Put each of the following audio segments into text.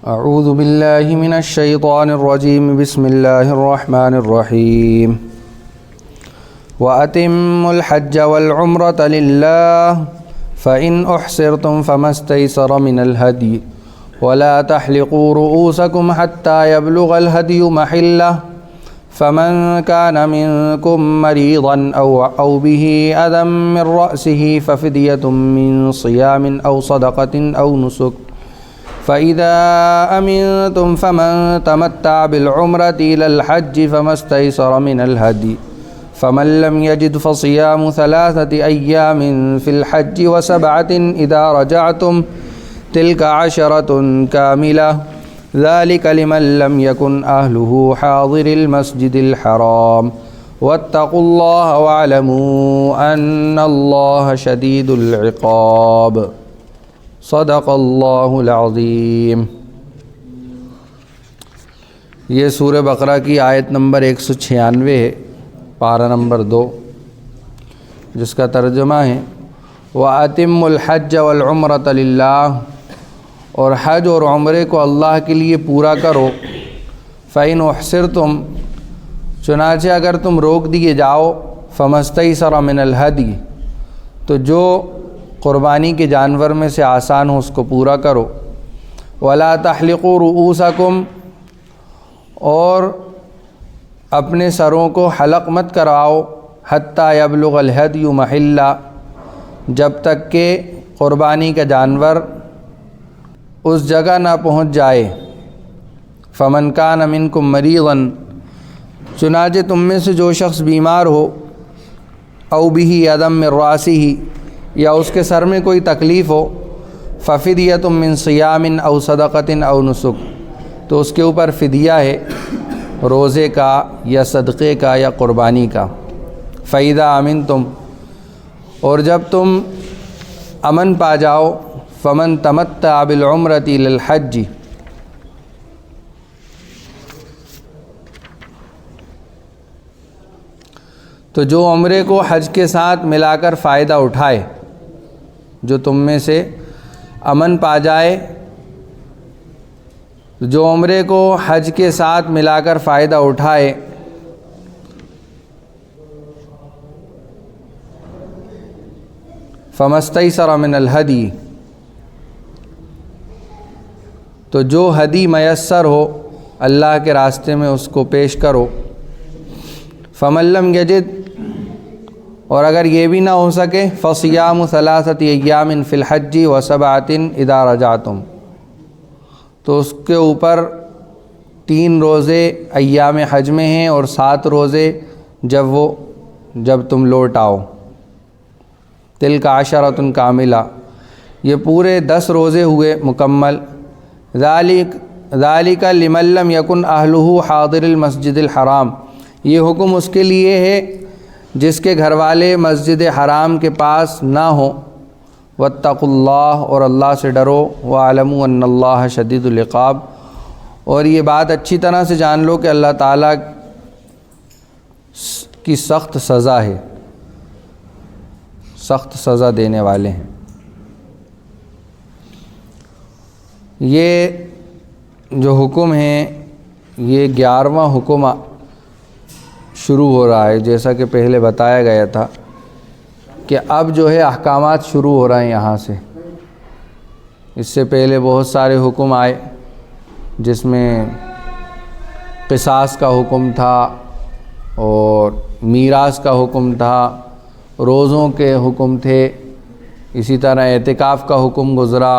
اعوذ باللہ من الشیطان الرجیم بسم اللہ الرحمن الرحیم وَأَتِمُّوا الْحَجَّ وَالْعُمْرَةَ لِلَّهِ فَإِنْ أُحْصِرْتُمْ فَمَا اسْتَيْسَرَ مِنَ الْهَدْيِ وَلَا تَحْلِقُوا رُؤُوسَكُمْ حَتَّى يَبْلُغَ الْهَدْيُ مَحِلَّهُ فَمَنْ كَانَ مِنْكُمْ مَرِيضًا أَوْ بِهِ أَذًى مِنْ رَأْسِهِ فَفِدْيَةٌ مِنْ صِيَامٍ أَوْ صَدَقَةٍ أَوْ نُسُكٍ فَإِذَا أَمِنْتُمْ فَمَنْ تَمَتَّعَ بِالْعُمْرَةِ إِلَى الْحَجِّ فَمَا اسْتَيْسَرَ مِنَ الْهَدْيِ فَمَنْ لَمْ يَجِدْ فَصِيَامُ 3 أَيَّامٍ فِي الْحَجِّ و7 إِذَا رَجَعْتُمْ تِلْكَ 10 كَامِلَةٌ ذَلِكَ لِمَنْ لَمْ يَكُنْ أَهْلُهُ حَاضِرِ الْمَسْجِدِ الْحَرَامِ وَاتَّقُوا اللَّهَ وَاعْلَمُوا أَنَّ اللَّهَ شَدِيدُ الْعِقَابِ صدق اللہ العظیم۔ یہ سورہ بقرہ کی آیت نمبر 196 ہے، پارہ نمبر 2، جس کا ترجمہ ہے وَأَتِمُّوا الْحَجَّ وَالْعُمْرَةَ لِلَّهِ، اور حج اور عمرے کو اللہ کے لیے پورا کرو۔ فَإِنْ أُحْصِرْتُمْ، چنانچہ اگر تم روک دیے جاؤ، فَمَا اسْتَيْسَرَ مِنَ الْهَدْيِ، تو جو قربانی کے جانور میں سے آسان ہو اس کو پورا کرو۔ وَلَا تَحْلِقُوا رُؤُوسَكُمْ، اور اپنے سروں کو حلق مت کرواؤ، حتیٰ یبلغ الہدی محلہ، جب تک کہ قربانی کا جانور اس جگہ نہ پہنچ جائے۔ فَمَنْ كَانَ مِنْكُمْ مَرِيضًا، چنانچہ تم میں سے جو شخص بیمار ہو، أَوْ بِهِ أَذًى مِنْ رَأْسِهِ، یا اس کے سر میں کوئی تکلیف ہو، فَفِدْيَةٌ مِّن صِيَامٍ أَوْ صَدَقَةٍ أَوْ نُسُكٍ، تو اس کے اوپر فدیہ ہے، روزے کا یا صدقے کا یا قربانی کا۔ فَإِذَا أَمِنْتُمْ، اور جب تم امن پا جاؤ، فَمَنْ تَمَتَّعَ بِالْعُمْرَةِ إِلَى الْحَجِّ، تو جو عمرے کو حج کے ساتھ ملا کر فائدہ اٹھائے، جو تم میں سے امن پا جائے، جو عمرے کو حج کے ساتھ ملا کر فائدہ اٹھائے، فَمَا اسْتَيْسَرَ مِنَ الْهَدْيِ، تو جو ہدی میسر ہو اللہ کے راستے میں اس کو پیش کرو۔ فَمَن لَّمْ يَجِدْ، اور اگر یہ بھی نہ ہو سکے، فَصِيَامُ 3 أَيَّامٍ فِي الْحَجِّ و7 إِذَا رَجَعْتُمْ، تو اس کے اوپر 3 روزے ایام حج میں ہیں اور 7 روزے جب تم لوٹ آؤ۔ تِلْكَ 10 كَامِلَةٌ، یہ پورے 10 روزے ہوئے مکمل۔ ذَلِكَ لِمَن لَّمْ يَكُنْ أَهْلُهُ حَاضِرِ الْمَسْجِدِ الْحَرَامِ، یہ حکم اس کے لیے ہے جس کے گھر والے مسجد حرام کے پاس نہ ہوں۔ واتقوا اللہ، اور اللہ سے ڈرو۔ وَاعْلَمُوا أَنَّ اللَّهَ شَدِيدُ الْعِقَابِ، اور یہ بات اچھی طرح سے جان لو کہ اللہ تعالیٰ کی سخت سزا ہے، سخت سزا دینے والے ہیں۔ یہ جو حکم ہیں، یہ 11واں حکم شروع ہو رہا ہے، جیسا کہ پہلے بتایا گیا تھا کہ اب جو ہے احکامات شروع ہو رہے ہیں یہاں سے۔ اس سے پہلے بہت سارے حکم آئے، جس میں قصاص کا حکم تھا اور میراث کا حکم تھا، روزوں کے حکم تھے، اسی طرح اعتکاف کا حکم گزرا،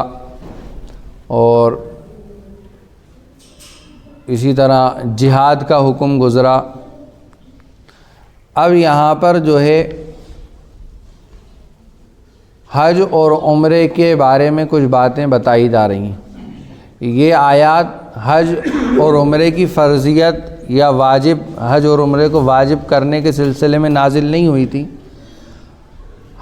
اور اسی طرح جہاد کا حکم گزرا۔ اب یہاں پر جو ہے حج اور عمرے کے بارے میں کچھ باتیں بتائی جا رہی ہیں۔ یہ آیات حج اور عمرے کی فرضیت یا واجب، حج اور عمرے کو واجب کرنے کے سلسلے میں نازل نہیں ہوئی تھی۔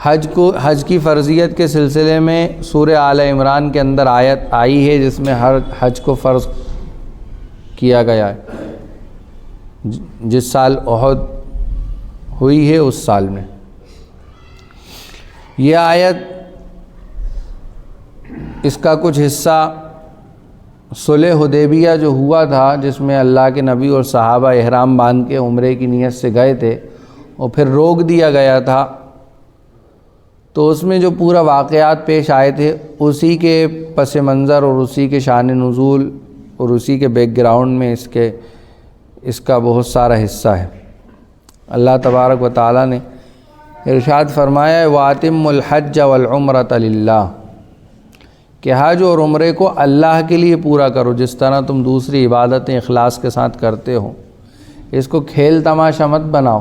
حج کی فرضیت کے سلسلے میں سورہ آل عمران کے اندر آیت آئی ہے جس میں ہر حج کو فرض کیا گیا ہے، جس سال احد ہوئی ہے اس سال میں۔ یہ آیت اس کا کچھ حصہ صلح حدیبیہ جو ہوا تھا، جس میں اللہ کے نبی اور صحابہ احرام باندھ کے عمرے کی نیت سے گئے تھے اور پھر روک دیا گیا تھا، تو اس میں جو پورا واقعات پیش آئے تھے اسی کے پس منظر اور اسی کے شان نزول اور اسی کے بیک گراؤنڈ میں اس کا بہت سارا حصہ ہے۔ اللہ تبارک و تعالیٰ نے ارشاد فرمایا ہے وَأَتِمُّ الْحَجَّ وَالْعُمْرَةَ لِلَّهِ، کہ حج اور عمرے کو اللہ کے لیے پورا کرو، جس طرح تم دوسری عبادتیں اخلاص کے ساتھ کرتے ہو۔ اس کو کھیل تماشا مت بناؤ،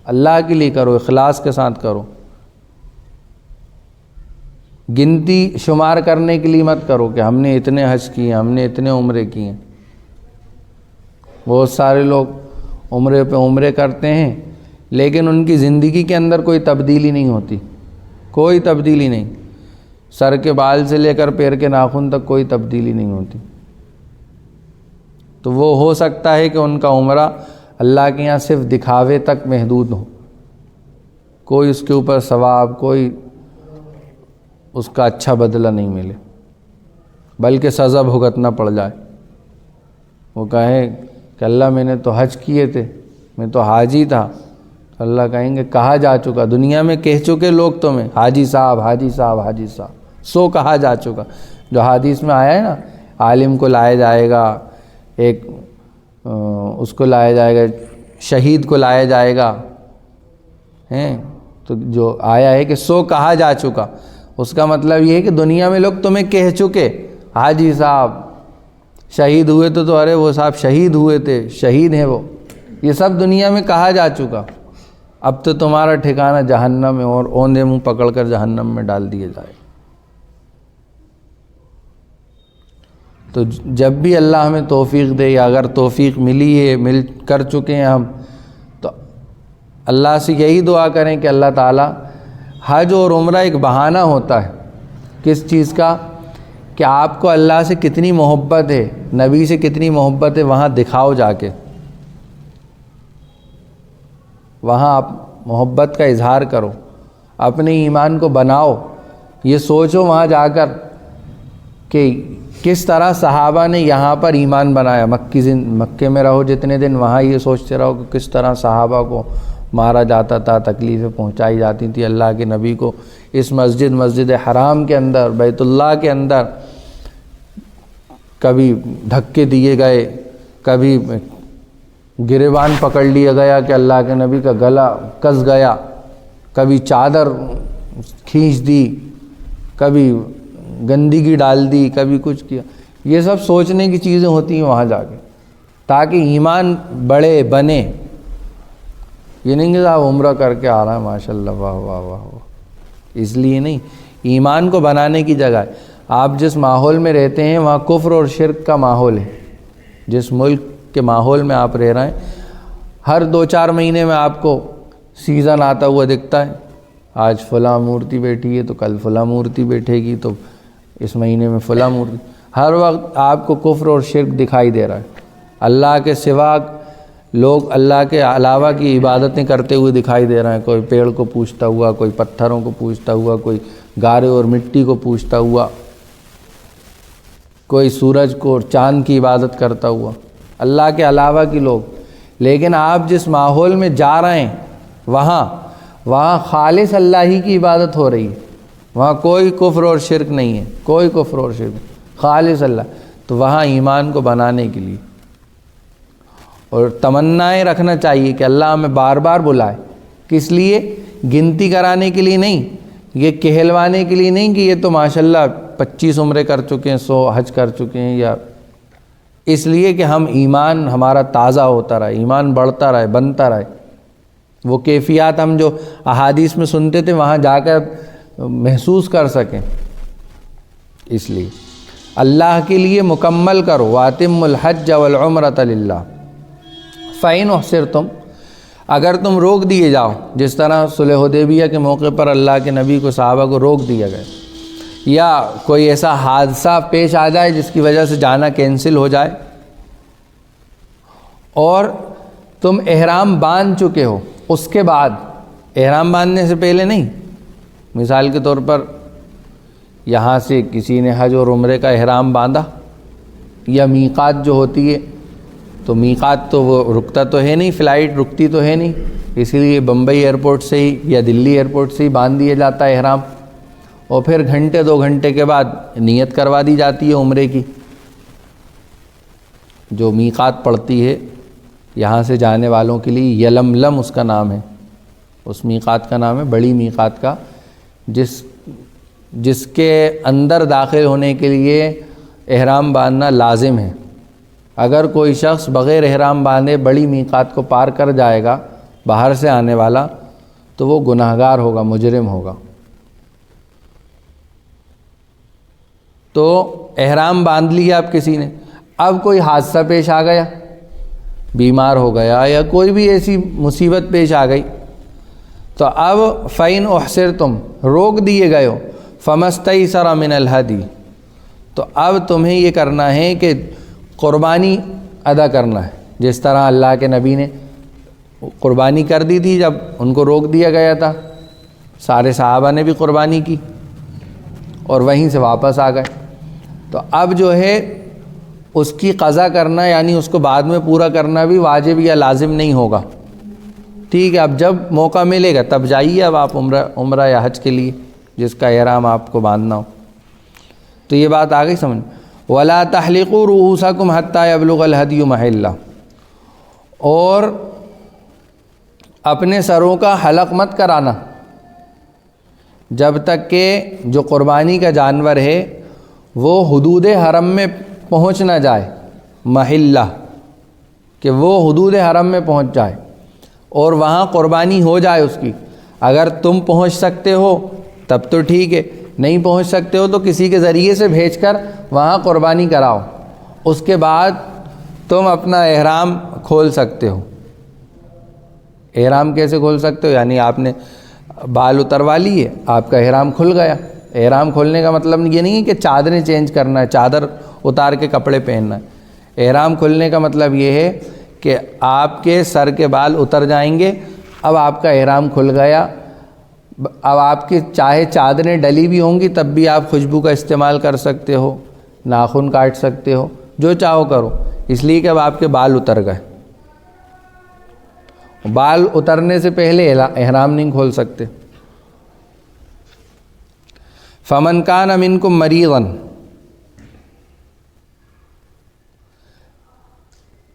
اللہ کے لیے کرو، اخلاص کے ساتھ کرو۔ گنتی شمار کرنے کے لیے مت کرو کہ ہم نے اتنے حج کیے، ہم نے اتنے عمرے کیے۔ بہت سارے لوگ عمرے پہ عمرے کرتے ہیں لیکن ان کی زندگی کے اندر کوئی تبدیلی نہیں ہوتی، کوئی تبدیلی نہیں، سر کے بال سے لے کر پیر کے ناخن تک کوئی تبدیلی نہیں ہوتی۔ تو وہ ہو سکتا ہے کہ ان کا عمرہ اللہ کے یہاں صرف دکھاوے تک محدود ہو، کوئی اس کے اوپر ثواب، کوئی اس کا اچھا بدلہ نہیں ملے، بلکہ سزا بھگتنا پڑ جائے۔ وہ کہے کہ اللہ میں نے تو حج کیے تھے، میں تو حاجی تھا، اللہ کہیں گے کہا جا چکا، دنیا میں کہہ چکے لوگ تمہیں حاجی صاحب حاجی صاحب حاجی صاحب، سو کہا جا چکا۔ جو حدیث میں آیا ہے نا، عالم کو لایا جائے گا، ایک اس کو لایا جائے گا، شہید کو لایا جائے گا، ہیں تو جو آیا ہے کہ سو کہا جا چکا، اس کا مطلب یہ ہے کہ دنیا میں لوگ تمہیں کہہ چکے حاجی صاحب، شہید ہوئے تو ارے وہ صاحب شہید ہوئے تھے، شہید ہیں وہ، یہ سب دنیا میں کہا جا چکا۔ اب تو تمہارا ٹھکانہ جہنم میں، اور اوندے منہ پکڑ کر جہنم میں ڈال دیے جائے۔ تو جب بھی اللہ ہمیں توفیق دے، یا اگر توفیق ملی ہے، مل کر چکے ہیں ہم، تو اللہ سے یہی دعا کریں کہ اللہ تعالیٰ، حج اور عمرہ ایک بہانہ ہوتا ہے کس چیز کا، کہ آپ کو اللہ سے کتنی محبت ہے، نبی سے کتنی محبت ہے، وہاں دکھاؤ جا کے، وہاں آپ محبت کا اظہار کرو، اپنے ایمان کو بناؤ، یہ سوچو وہاں جا کر کہ کس طرح صحابہ نے یہاں پر ایمان بنایا، مکے میں رہو جتنے دن، وہاں یہ سوچتے رہو کہ کس طرح صحابہ کو مارا جاتا تھا، تکلیفیں پہنچائی جاتی تھی، اللہ کے نبی کو اس مسجد حرام کے اندر، بیت اللہ کے اندر کبھی دھکے دیے گئے، کبھی گریبان پکڑ لیا گیا کہ اللہ کے نبی کا گلا کس گیا، کبھی چادر کھینچ دی، کبھی گندگی ڈال دی، کبھی کچھ کیا۔ یہ سب سوچنے کی چیزیں ہوتی ہیں وہاں جا کے، تاکہ ایمان بڑے بنے۔ یہ نہیں کہ صاحب عمرہ کر کے آ رہا ہے ماشاءاللہ، واہ واہ واہ واہ، اس لیے نہیں، ایمان کو بنانے کی جگہ ہے۔ آپ جس ماحول میں رہتے ہیں وہاں کفر اور شرک کا ماحول ہے، جس ملک کے ماحول میں آپ رہ رہے ہیں، ہر 2-4 مہینے میں آپ کو سیزن آتا ہوا دکھتا ہے، آج فلاں مورتی بیٹھی ہے تو کل فلاں مورتی بیٹھے گی، تو اس مہینے میں فلاں مورتی، ہر وقت آپ کو کفر اور شرک دکھائی دے رہا ہے۔ اللہ کے سوا لوگ اللہ کے علاوہ کی عبادتیں کرتے ہوئے دکھائی دے رہے ہیں، کوئی پیڑ کو پوجتا ہوا، کوئی پتھروں کو پوجتا ہوا، کوئی گارے اور مٹی کو پوجتا ہوا، کوئی سورج کو اور چاند کی عبادت کرتا ہوا، اللہ کے علاوہ کی لوگ۔ لیکن آپ جس ماحول میں جا رہے ہیں وہاں خالص اللہ ہی کی عبادت ہو رہی ہے، وہاں کوئی کفر اور شرک نہیں ہے، کوئی کفر اور شرک نہیں، خالص اللہ۔ تو وہاں ایمان کو بنانے کے لیے اور تمنائیں رکھنا چاہیے کہ اللہ ہمیں بار بار بلائے، کس لیے؟ گنتی کرانے کے لیے نہیں، یہ کہلوانے کے لیے نہیں کہ یہ تو ماشاءاللہ 25 عمرے کر چکے ہیں، 100 حج کر چکے ہیں، یا اس لیے کہ ہم ایمان ہمارا تازہ ہوتا رہے، ایمان بڑھتا رہے، بنتا رہے، وہ کیفیات ہم جو احادیث میں سنتے تھے وہاں جا کر محسوس کر سکیں۔ اس لیے اللہ کے لیے مکمل کرو، وَأَتِمُّ الْحَجَّ وَالْعُمْرَةَ لِلَّهِ فَإِنْ أُحْصِرْتُمْ، اگر تم روک دیے جاؤ، جس طرح صلح حدیبیہ کے موقع پر اللہ کے نبی کو، صحابہ کو روک دیا گیا، یا کوئی ایسا حادثہ پیش آ جائے جس کی وجہ سے جانا کینسل ہو جائے، اور تم احرام باندھ چکے ہو، اس کے بعد، احرام باندھنے سے پہلے نہیں، مثال کے طور پر یہاں سے کسی نے حج اور عمرے کا احرام باندھا، یا میقات جو ہوتی ہے، تو میقات تو وہ رکتا تو ہے نہیں، فلائٹ رکتی تو ہے نہیں، اسی لیے بمبئی ایئرپورٹ سے ہی یا دلی ایئرپورٹ سے ہی باندھ دیا جاتا ہے احرام، اور پھر گھنٹے 2 گھنٹے کے بعد نیت کروا دی جاتی ہے عمرے کی، جو میقات پڑتی ہے یہاں سے جانے والوں کے لیے، یلملم اس کا نام ہے، اس میقات کا نام ہے بڑی میقات کا، جس کے اندر داخل ہونے کے لیے احرام باندھنا لازم ہے۔ اگر کوئی شخص بغیر احرام باندھے بڑی میقات کو پار کر جائے گا باہر سے آنے والا، تو وہ گناہگار ہوگا، مجرم ہوگا۔ تو احرام باندھ لیا اب کسی نے، اب کوئی حادثہ پیش آ گیا، بیمار ہو گیا یا کوئی بھی ایسی مصیبت پیش آ گئی، تو اب فَإِنْ أُحْصِرْتُمْ روک دیے گئے ہو، فَمَسْتَيْسَرَ مِنَ الْهَدْيِ تو اب تمہیں یہ کرنا ہے کہ قربانی ادا کرنا ہے، جس طرح اللہ کے نبی نے قربانی کر دی تھی جب ان کو روک دیا گیا تھا، سارے صحابہ نے بھی قربانی کی اور وہیں سے واپس آ گئے، تو اب جو ہے اس کی قضا کرنا، یعنی اس کو بعد میں پورا کرنا بھی واجب یا لازم نہیں ہوگا، ٹھیک ہے۔ اب جب موقع ملے گا تب جائیے اب آپ عمرہ یا حج کے لیے، جس کا احرام آپ کو باندھنا ہو۔ تو یہ بات آ گئی سمجھ۔ وَلَا تَحْلِقُوا رُؤُوسَكُمْ حَتَّى يَبْلُغَ الْهَدْيُ مَحِلَّهُ اور اپنے سروں کا حلق مت کرانا جب تک کہ جو قربانی کا جانور ہے وہ حدود حرم میں پہنچ نہ جائے، محلہ کہ وہ حدود حرم میں پہنچ جائے اور وہاں قربانی ہو جائے اس کی۔ اگر تم پہنچ سکتے ہو تب تو ٹھیک ہے، نہیں پہنچ سکتے ہو تو کسی کے ذریعے سے بھیج کر وہاں قربانی کراؤ، اس کے بعد تم اپنا احرام کھول سکتے ہو۔ احرام کیسے کھول سکتے ہو؟ یعنی آپ نے بال اتروا لیے، آپ کا احرام کھل گیا۔ احرام کھولنے کا مطلب یہ نہیں ہے کہ چادریں چینج کرنا ہے، چادر اتار کے کپڑے پہننا ہے۔ احرام کھلنے کا مطلب یہ ہے کہ آپ کے سر کے بال اتر جائیں گے، اب آپ کا احرام کھل گیا۔ اب آپ کی چاہے چادریں ڈلی بھی ہوں گی تب بھی آپ خوشبو کا استعمال کر سکتے ہو، ناخن کاٹ سکتے ہو، جو چاہو کرو، اس لیے کہ اب آپ کے بال اتر گئے۔ بال اترنے سے پہلے احرام نہیں کھول سکتے۔ فَمَنْ كَانَ مِنْكُمْ مَرِيضًا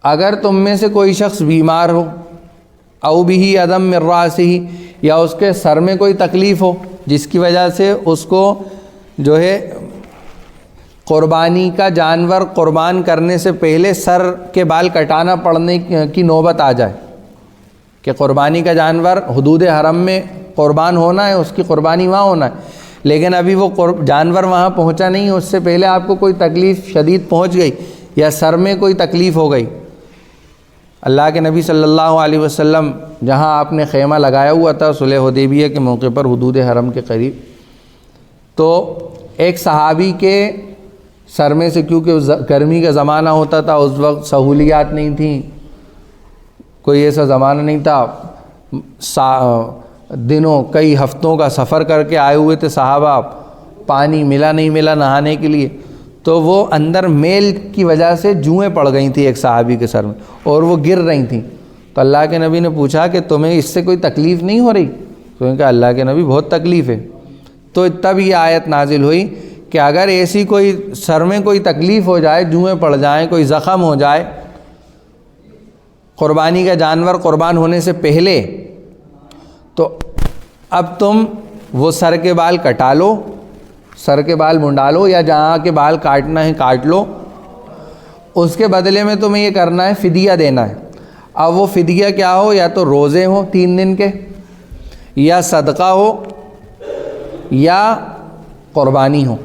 اگر تم میں سے کوئی شخص بیمار ہو، او بِهِ عَدَم مِّن رَأْسِهِ یا اس کے سر میں کوئی تکلیف ہو جس کی وجہ سے اس کو جو ہے قربانی کا جانور قربان کرنے سے پہلے سر کے بال کٹانا پڑنے کی نوبت آ جائے کہ قربانی کا جانور حدود حرم میں قربان ہونا ہے، اس کی قربانی وہاں ہونا ہے، لیکن ابھی وہ جانور وہاں پہنچا نہیں، اس سے پہلے آپ کو کوئی تکلیف شدید پہنچ گئی یا سر میں کوئی تکلیف ہو گئی۔ اللہ کے نبی صلی اللہ علیہ وسلم جہاں آپ نے خیمہ لگایا ہوا تھا صلح حدیبیہ کے موقع پر حدود حرم کے قریب، تو ایک صحابی کے سر میں سے، کیونکہ گرمی کا زمانہ ہوتا تھا، اس وقت سہولیات نہیں تھیں، کوئی ایسا زمانہ نہیں تھا، دنوں کئی ہفتوں کا سفر کر کے آئے ہوئے تھے صحابہ، پانی ملا نہیں ملا نہانے کے لیے، تو وہ اندر میل کی وجہ سے جوئیں پڑ گئی تھیں ایک صحابی کے سر میں اور وہ گر رہی تھیں۔ تو اللہ کے نبی نے پوچھا کہ تمہیں اس سے کوئی تکلیف نہیں ہو رہی؟ تو انہوں نے کہا اللہ کے نبی بہت تکلیف ہے۔ تو تب یہ آیت نازل ہوئی کہ اگر ایسی کوئی سر میں کوئی تکلیف ہو جائے، جوئیں پڑ جائیں، کوئی زخم ہو جائے قربانی کا جانور قربان ہونے سے پہلے، تو اب تم وہ سر کے بال کٹا لو، سر کے بال منڈا لو، یا جہاں کے بال کاٹنا ہے کاٹ لو، اس کے بدلے میں تمہیں یہ کرنا ہے فدیہ دینا ہے۔ اب وہ فدیہ کیا ہو؟ یا تو روزے ہوں 3 دن کے، یا صدقہ ہو، یا قربانی ہو۔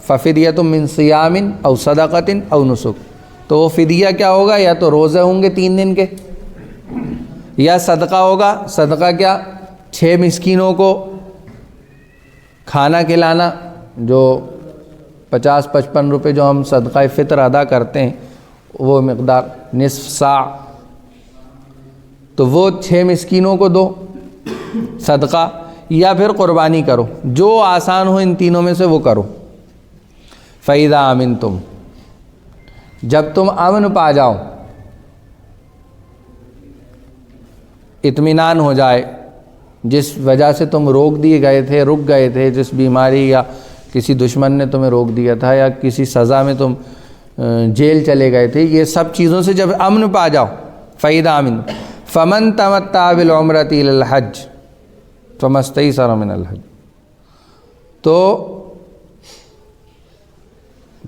ففدیۃ من صیام او صدقۃ او نسک، تو وہ فدیہ کیا ہوگا؟ یا تو روزے ہوں گے 3 دن کے، یا صدقہ ہوگا۔ صدقہ کیا؟ 6 مسکینوں کو کھانا کھلانا، جو 50-55 روپے جو ہم صدقہ فطر ادا کرتے ہیں، وہ مقدار نصف ساع، تو وہ 6 مسکینوں کو دو صدقہ، یا پھر قربانی کرو، جو آسان ہو ان تینوں میں سے وہ کرو۔ فَإِذَا أَمِنْتُمْ جب تم امن پا جاؤ، اطمینان ہو جائے، جس وجہ سے تم رک گئے تھے، جس بیماری یا کسی دشمن نے تمہیں روک دیا تھا یا کسی سزا میں تم جیل چلے گئے تھے، یہ سب چیزوں سے جب امن پا جاؤ، فَإِذَا آمِنْتُمْ فَمَنْ تَمَتَّعَ بِالْعُمْرَةِ إِلَى الْحَجِّ فَمَا اسْتَيْسَرَ مِنَ الْحَجِّ۔ تو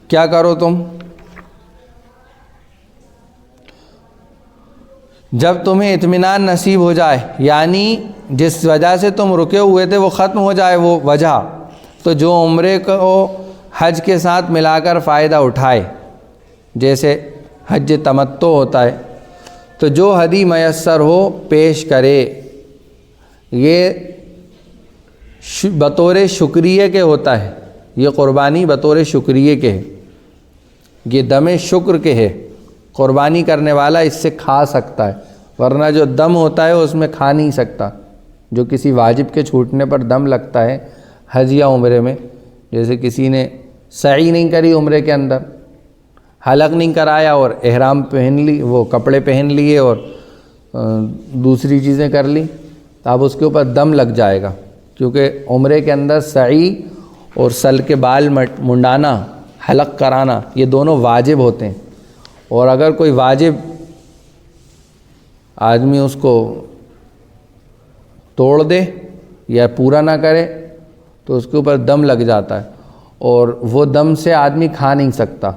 کیا کرو تم؟ جب تمہیں اطمینان نصیب ہو جائے، یعنی جس وجہ سے تم رکے ہوئے تھے وہ ختم ہو جائے وہ وجہ، تو جو عمرے کو حج کے ساتھ ملا کر فائدہ اٹھائے، جیسے حج تمتع ہوتا ہے، تو جو ہدی میسر ہو پیش کرے۔ یہ بطور شکریہ کے ہوتا ہے، یہ قربانی بطور شکریہ کے ہے، یہ دم شکر کے ہے۔ قربانی کرنے والا اس سے کھا سکتا ہے، ورنہ جو دم ہوتا ہے اس میں کھا نہیں سکتا۔ جو کسی واجب کے چھوٹنے پر دم لگتا ہے حج یا عمرے میں، جیسے کسی نے سعی نہیں کری عمرے کے اندر، حلق نہیں کرایا اور احرام پہن لی، وہ کپڑے پہن لیے اور دوسری چیزیں کر لی، تو اب اس کے اوپر دم لگ جائے گا، کیونکہ عمرے کے اندر سعی اور سل کے بال منڈانا، حلق کرانا، یہ دونوں واجب ہوتے ہیں۔ اور اگر کوئی واجب آدمی اس کو توڑ دے یا پورا نہ کرے تو اس کے اوپر دم لگ جاتا ہے، اور وہ دم سے آدمی کھا نہیں سکتا۔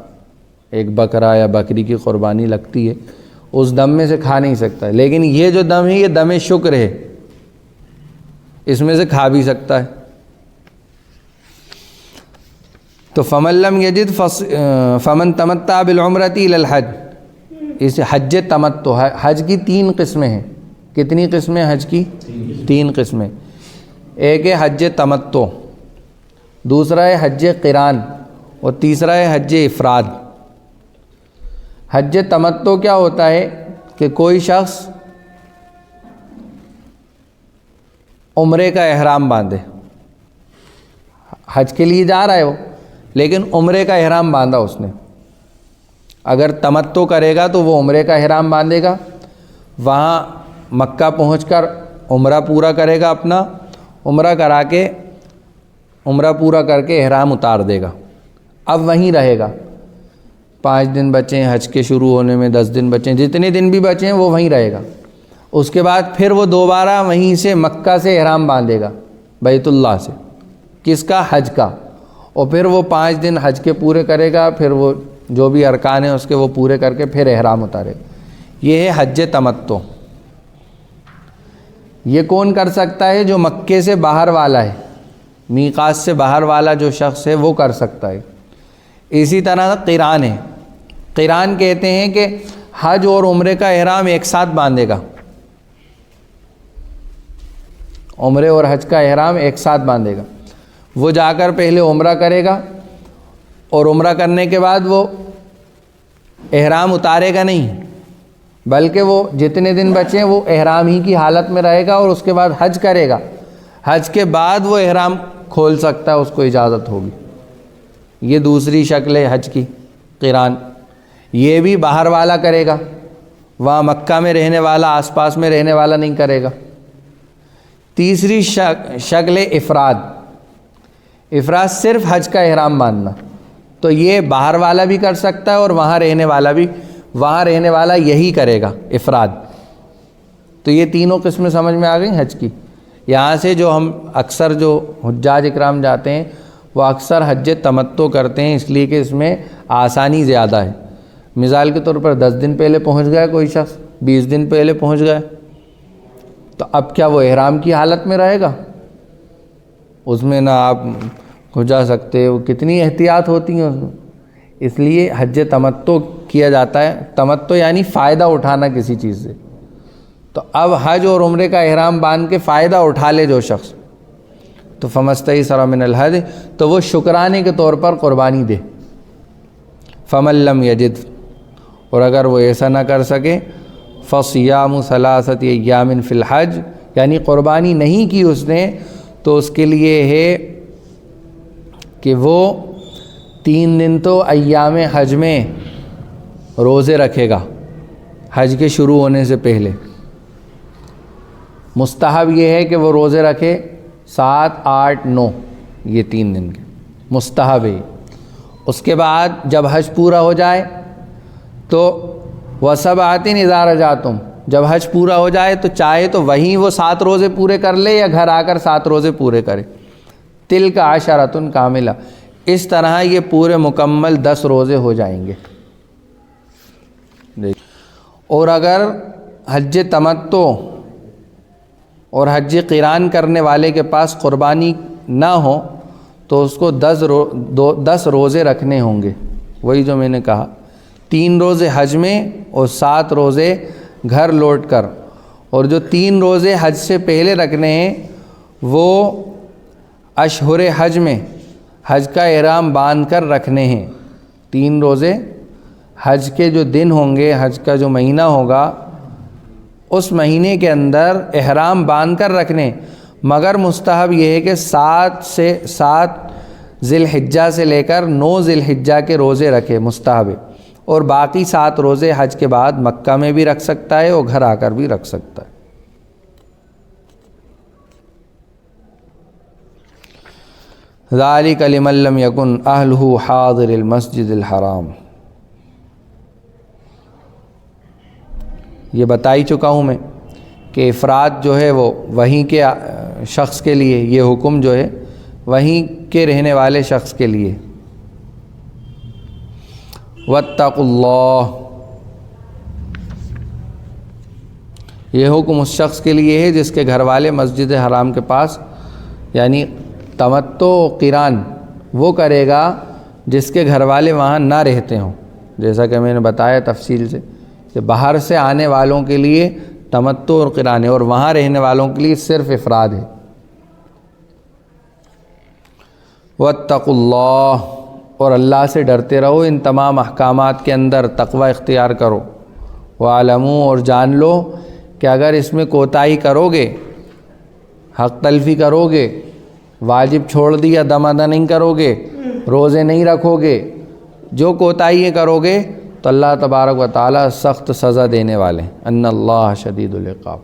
ایک بکرا یا بکری کی قربانی لگتی ہے، اس دم میں سے کھا نہیں سکتا، لیکن یہ جو دم ہے یہ دم شکر ہے، اس میں سے کھا بھی سکتا ہے۔ تو فَمَن لَّمْ يَجِدْ فَمَن تَمَتَّعَ بِالْعُمْرَةِ إِلَى الْحَجِّ۔ اس حج تمتع، حج کی 3 قسمیں ہیں۔ کتنی قسمیں حج کی؟ 3 قسمیں۔ ایک ہے حج تمتع، دوسرا ہے حج قران، اور تیسرا ہے حج افراد۔ حج تمتع کیا ہوتا ہے کہ کوئی شخص عمرے کا احرام باندھے، حج کے لیے جا رہا ہے وہ، لیکن عمرے کا احرام باندھا اس نے۔ اگر تمتع کرے گا تو وہ عمرے کا احرام باندھے گا، وہاں مکہ پہنچ کر عمرہ پورا کرے گا، اپنا عمرہ کرا کے عمرہ پورا کر کے احرام اتار دے گا۔ اب وہیں رہے گا، 5 دن بچے ہیں حج کے شروع ہونے میں، 10 دن بچے ہیں، جتنے دن بھی بچے ہیں وہ وہیں رہے گا۔ اس کے بعد پھر وہ دوبارہ وہیں سے مکہ سے احرام باندھے گا، بیت اللہ سے۔ کس کا؟ حج کا۔ اور پھر وہ 5 دن حج کے پورے کرے گا، پھر وہ جو بھی ارکان ہیں اس کے وہ پورے کر کے پھر احرام اتارے گا۔ یہ ہے حج تمتع۔ یہ کون کر سکتا ہے؟ جو مکے سے باہر والا ہے، میقات سے باہر والا جو شخص ہے وہ کر سکتا ہے۔ اسی طرح قران ہے۔ قران کہتے ہیں کہ حج اور عمرے کا احرام ایک ساتھ باندھے گا، عمرے اور حج کا احرام ایک ساتھ باندھے گا۔ وہ جا کر پہلے عمرہ کرے گا، اور عمرہ کرنے کے بعد وہ احرام اتارے گا نہیں، بلکہ وہ جتنے دن بچے ہیں وہ احرام ہی کی حالت میں رہے گا، اور اس کے بعد حج کرے گا۔ حج کے بعد وہ احرام کھول سکتا ہے، اس کو اجازت ہوگی۔ یہ دوسری شکل ہے حج کی، قران۔ یہ بھی باہر والا کرے گا، وہاں مکہ میں رہنے والا، آس پاس میں رہنے والا نہیں کرے گا۔ تیسری شکل ہے افراد۔ افراد صرف حج کا احرام باندھنا، تو یہ باہر والا بھی کر سکتا ہے اور وہاں رہنے والا بھی، وہاں رہنے والا یہی کرے گا، افراد۔ تو یہ تینوں قسمیں سمجھ میں آ گئی حج کی۔ یہاں سے جو ہم اکثر جو حجاج اکرام جاتے ہیں وہ اکثر حج تمتع کرتے ہیں، اس لیے کہ اس میں آسانی زیادہ ہے۔ مثال کے طور پر 10 دن پہلے پہنچ گیا کوئی شخص، 20 دن پہلے پہنچ گیا، تو اب کیا وہ احرام کی حالت میں رہے گا؟ اس میں نہ آپ ہو جا سکتے، وہ کتنی احتیاط ہوتی ہیں اس میں۔ اس لیے حج تمتع کیا جاتا ہے۔ تمتع یعنی فائدہ اٹھانا کسی چیز سے۔ تو اب حج اور عمرے کا احرام باندھ کے فائدہ اٹھا لے جو شخص، تو فَمَسْتَيْسَرَ مِنَ الْهَدْيِ، تو وہ شکرانے کے طور پر قربانی دے۔ فَمَن لَّمْ يَجِدْ، اور اگر وہ ایسا نہ کر سکے، فَصِيَامُ ثَلَاثَةِ أَيَّامٍ فِي الْحَجِّ، یعنی قربانی نہیں کی اس نے، تو اس کے لیے ہے کہ وہ 3 دن تو ایام حج میں روزے رکھے گا حج کے شروع ہونے سے پہلے، مستحب یہ ہے کہ وہ روزے رکھے 7، 8، 9 یہ 3 دن کے مستحب ہے۔ اس کے بعد جب حج پورا ہو جائے تو وَسَبْعَةٍ إِذَا رَجَعْتُمْ، جب حج پورا ہو جائے تو چاہے تو وہیں وہ 7 روزے پورے کر لے یا گھر آ کر 7 روزے پورے کرے، تِلْكَ عَشَرَةٌ کاملہ، اس طرح یہ پورے مکمل 10 روزے ہو جائیں گے۔ اور اگر حج تمتع اور حج قران کرنے والے کے پاس قربانی نہ ہو تو اس کو 10 روزے رکھنے ہوں گے، وہی جو میں نے کہا، 3 روزے حج میں اور 7 روزے گھر لوٹ کر، اور جو 3 روزے حج سے پہلے رکھنے ہیں وہ اشہر حج میں حج کا احرام باندھ کر رکھنے ہیں۔ 3 روزے حج کے جو دن ہوں گے، حج کا جو مہینہ ہوگا اس مہینے کے اندر احرام باندھ کر رکھنے، مگر مستحب یہ ہے کہ 7 ذی الحجہ سے لے کر 9 ذی الحجہ کے روزے رکھے، مستحب ہے، اور باقی 7 روزے حج کے بعد مکہ میں بھی رکھ سکتا ہے اور گھر آ کر بھی رکھ سکتا ہے۔ ذالک لمن لم یکن اہلہ حاضر المسجد الحرام، یہ بتا ہی چکا ہوں میں کہ افراد جو ہے وہ وہیں کے شخص کے لیے، یہ حکم جو ہے وہیں کے رہنے والے شخص کے لیے۔ واتقوا اللہ، یہ حکم اس شخص کے لیے ہے جس کے گھر والے مسجد حرام کے پاس، یعنی تمتع و قران وہ کرے گا جس کے گھر والے وہاں نہ رہتے ہوں، جیسا کہ میں نے بتایا تفصیل سے کہ باہر سے آنے والوں کے لیے تمتع اور قران ہے، اور وہاں رہنے والوں کے لیے صرف افراد ہے۔ واتقوا اللہ، اور اللہ سے ڈرتے رہو، ان تمام احکامات کے اندر تقوی اختیار کرو۔ وَاعْلَمُوا، اور جان لو کہ اگر اس میں کوتاہی کرو گے، حق تلفی کرو گے، واجب چھوڑ دیا، دم ادا نہیں کرو گے، روزے نہیں رکھو گے، جو کوتاہی کرو گے تو اللہ تبارک و تعالیٰ سخت سزا دینے والے ہیں۔ ان اللہ شدید العقاب۔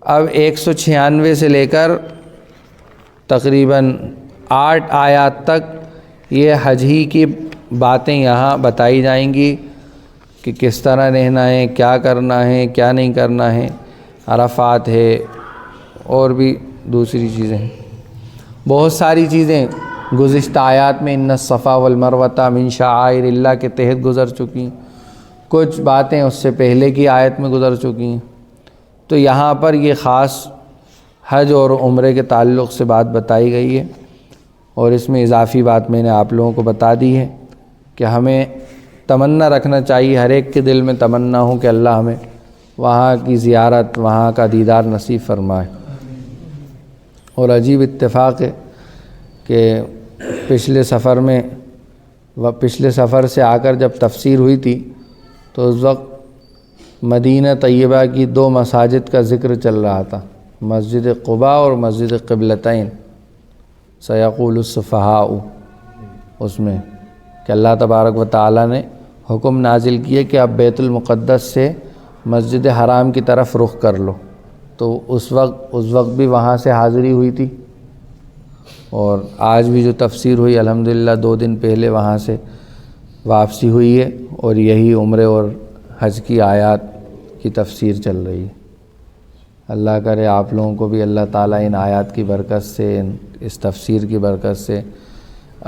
اب 196 سے لے کر تقریباً 8 آیات تک یہ حج ہی کی باتیں یہاں بتائی جائیں گی کہ کس طرح رہنا ہے، کیا کرنا ہے، کیا نہیں کرنا ہے، عرفات ہے اور بھی دوسری چیزیں ہیں، بہت ساری چیزیں گزشتہ آیات میں ان الصفا والمروہ من شعائر اللہ کے تحت گزر چکی ہیں، کچھ باتیں اس سے پہلے کی آیت میں گزر چکی ہیں، تو یہاں پر یہ خاص حج اور عمرے کے تعلق سے بات بتائی گئی ہے، اور اس میں اضافی بات میں نے آپ لوگوں کو بتا دی ہے کہ ہمیں تمنا رکھنا چاہیے، ہر ایک کے دل میں تمنا ہو کہ اللہ ہمیں وہاں کی زیارت، وہاں کا دیدار نصیب فرمائے۔ اور عجیب اتفاق ہے کہ پچھلے سفر سے آ کر جب تفسیر ہوئی تھی تو اس وقت مدینہ طیبہ کی 2 مساجد کا ذکر چل رہا تھا، مسجد قباء اور مسجد قبلتین، سیقول السفہاء، اس میں کہ اللہ تبارک و تعالیٰ نے حکم نازل کیا کہ اب بیت المقدس سے مسجد حرام کی طرف رخ کر لو، تو اس وقت بھی وہاں سے حاضری ہوئی تھی، اور آج بھی جو تفسیر ہوئی الحمدللہ 2 دن پہلے وہاں سے واپسی ہوئی ہے، اور یہی عمرے اور حج کی آیات کی تفسیر چل رہی ہے۔ اللہ کرے آپ لوگوں کو بھی اللہ تعالیٰ ان آیات کی برکت سے، اس تفسیر کی برکت سے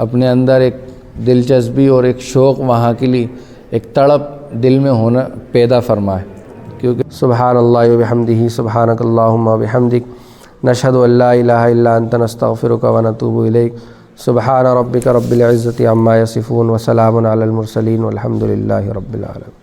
اپنے اندر ایک دلچسپی اور ایک شوق وہاں کے لیے، ایک تڑپ دل میں ہونا پیدا فرمائے، کیونکہ سبحان اللہ وبحمدہ، سبحانک اللہم وبحمدک، نشہد ان لا الہ الا انت، نستغفرک ونتوب الیک، سبحان ربک رب العزۃ عما یصفون، وسلام علی المرسلین، والحمد للہ رب العالمین۔